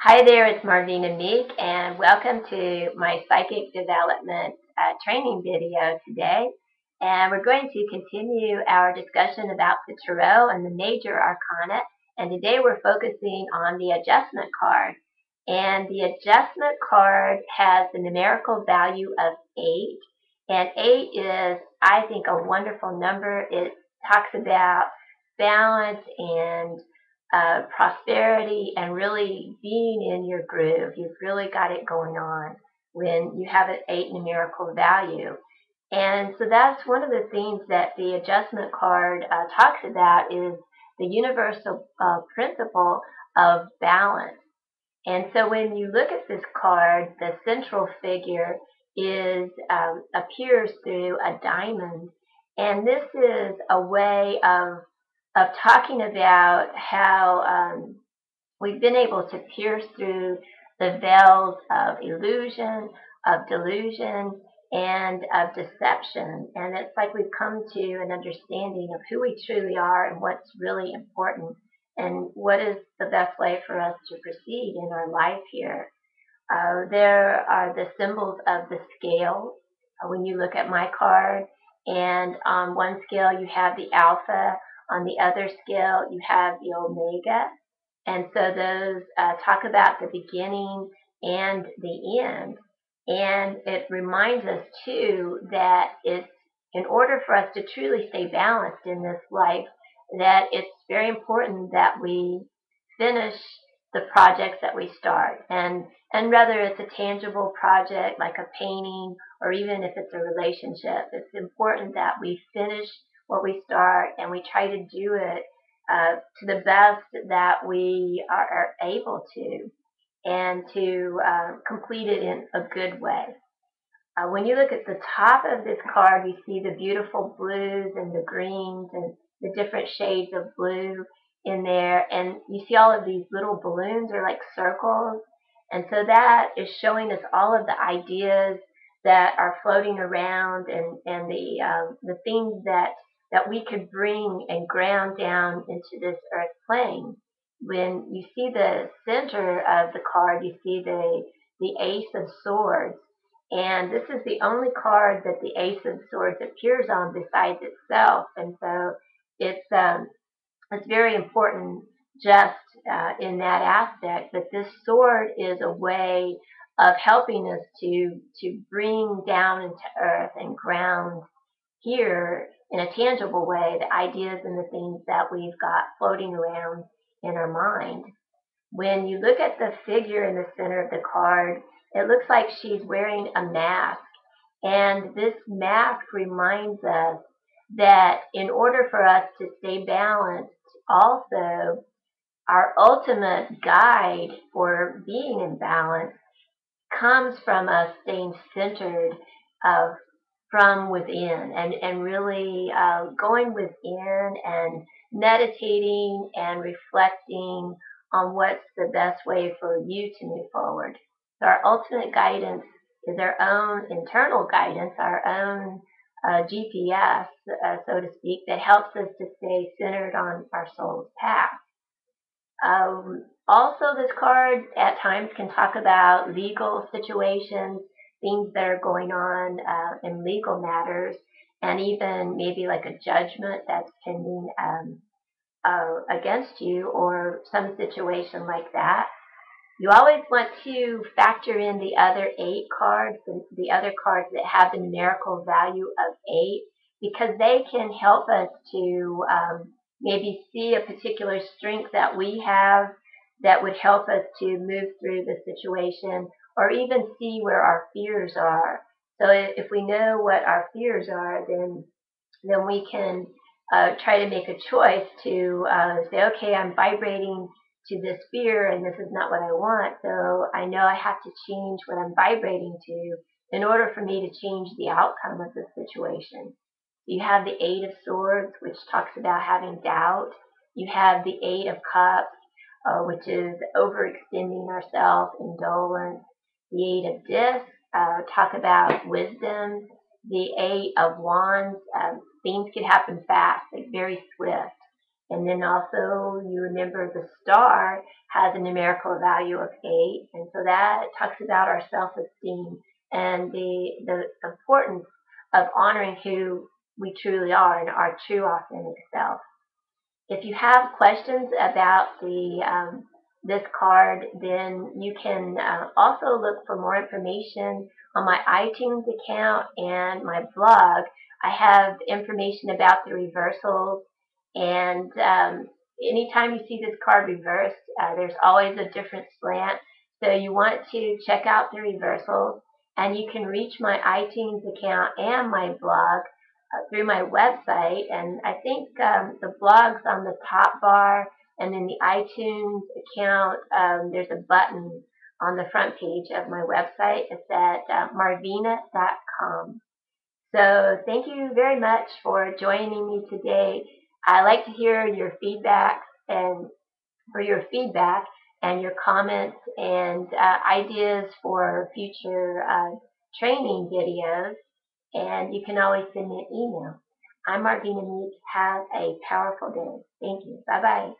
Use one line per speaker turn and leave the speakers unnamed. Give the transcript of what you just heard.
Hi there, it's MarVeena Meek, and welcome to my psychic development training video today. And we're going to continue our discussion about the tarot and the major arcana. And today we're focusing on the adjustment card. And the adjustment card has the numerical value of 8. And 8 is, I think, a wonderful number. It talks about balance and prosperity and really being in your groove. You've really got it going on when you have an 8 numerical value. And so that's one of the things that the adjustment card talks about is the universal principle of balance. And so when you look at this card, the central figure is appears through a diamond. And this is a way of talking about how we've been able to pierce through the veils of illusion, of delusion, and of deception. And it's like we've come to an understanding of who we truly are and what's really important and what is the best way for us to proceed in our life here. There are the symbols of the scales when you look at my card, and on one scale you have the alpha, on the other scale you have the omega, and so those talk about the beginning and the end. And it reminds us too that it's in order for us to truly stay balanced in this life, that it's very important that we finish the projects that we start. And whether it's a tangible project like a painting or even if it's a relationship, it's important that we finish what we start and we try to do it to the best that we are able to and to complete it in a good way. When you look at the top of this card, you see the beautiful blues and the greens and the different shades of blue in there. And you see all of these little balloons are like circles. And so that is showing us all of the ideas that are floating around and the things that we could bring and ground down into this earth plane. When you see the center of the card, you see the Ace of Swords. And this is the only card that the Ace of Swords appears on besides itself. And so it's very important just in that aspect. But this sword is a way of helping us to bring down into earth and ground here in a tangible way the ideas and the things that we've got floating around in our mind. When you look at the figure in the center of the card, it looks like she's wearing a mask. And this mask reminds us that in order for us to stay balanced, also, our ultimate guide for being in balance comes from us staying centered uh, from within and really going within and meditating and reflecting on what's the best way for you to move forward. So our ultimate guidance is our own internal guidance, our own GPS, so to speak, that helps us to stay centered on our soul's path. Also, this card at times can talk about legal situations, things that are going on in legal matters, and even maybe like a judgment that's pending against you or some situation like that. You always want to factor in the other 8 cards, the other cards that have the numerical value of 8, because they can help us to maybe see a particular strength that we have that would help us to move through the situation or even see where our fears are. So if we know what our fears are, then we can try to make a choice to say, okay, I'm vibrating to this fear and this is not what I want. So I know I have to change what I'm vibrating to in order for me to change the outcome of the situation. You have the Eight of Swords, which talks about having doubt. You have the Eight of Cups, which is overextending ourselves, indolence. The Eight of Discs talk about wisdom. The Eight of Wands, things can happen fast, like very swift. And then also you remember the star has a numerical value of 8. And so that talks about our self-esteem and the importance of honoring who we truly are and our true authentic self. If you have questions about this card, then you can also look for more information on my iTunes account and my blog. I have information about the reversals, and anytime you see this card reversed, there's always a different slant. So you want to check out the reversals, and you can reach my iTunes account and my blog through my website, and I think the blog's on the top bar, and in the iTunes account, there's a button on the front page of my website. It's at MarVeena.com. So thank you very much for joining me today. I like to hear your feedback and your comments and ideas for future training videos, and you can always send me an email. I'm MarVeena. Have a powerful day. Thank you. Bye-bye.